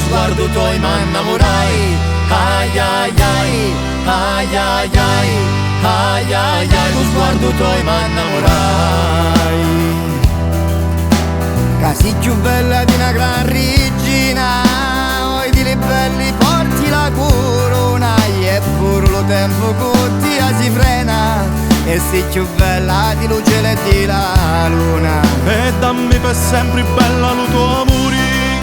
sguardo tuo m'innamorai. Ai ai ai, ai ai ai, ai ai ai, lo sguardo tuo m'innamorai. Casi più bella di una gran regina, oi di le belli porti la corona, e pure lo tempo che ti si frena, e sei più bella di luce e di la luna. E dammi per sempre bella lo tuo amore,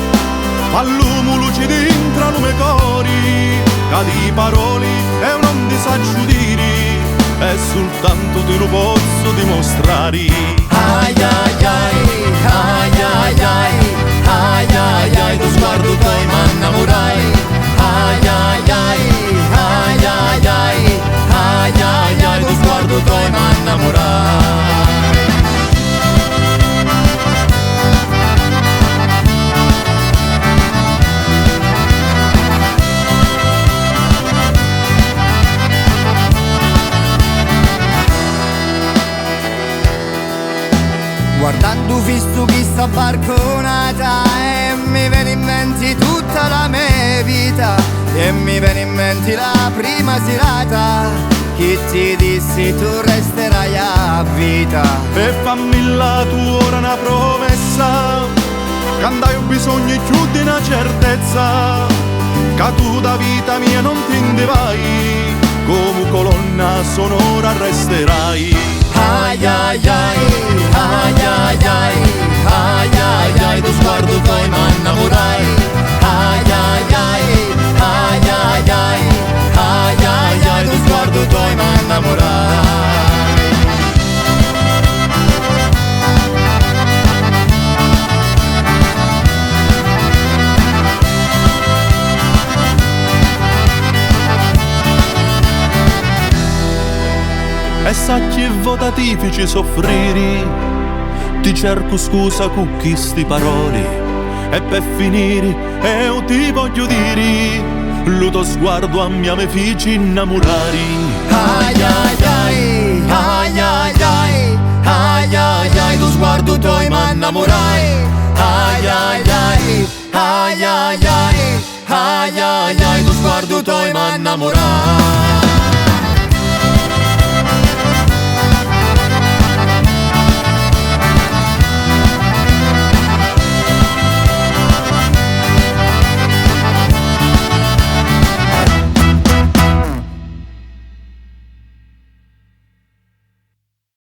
all'umo luce dentro al lume cori, che di parole e non ti saggio dire, e soltanto te lo posso dimostrare. Ai ai ai, ai ai ai, ai ai ai, lo sguardo tuo m'innamorai. Ai ai ai, ai ai ai, ai ai ai, lo sguardo tuo m'innamorai. Guardando visto chi sta barconata, e mi viene in mente tutta la mia vita, e mi viene in mente la prima serata che ti dissi tu resterai a vita. E fammi la tua ora una promessa, che andai ho bisogno più di una certezza, che tu da vita mia non te ne vai, come colonna sonora resterai. Ai ai ai, ai ai ai, ai ai ai, lo sguardo tuo m'innamorai. Ai ai ai, ai ai ai, ai ai ai, lo sguardo tuo m'innamorai. E sa che votati feci soffrire, ti cerco scusa con queste parole, e per finire io ti voglio dire, lo tuo sguardo a mia me feci innamorare. Ai ai ai, ai ai ai, ai ai ai, lo sguardo tuo m'innamorai. Ai ai ai, ai ai ai, ai ai ai, lo sguardo tuo m'innamorai.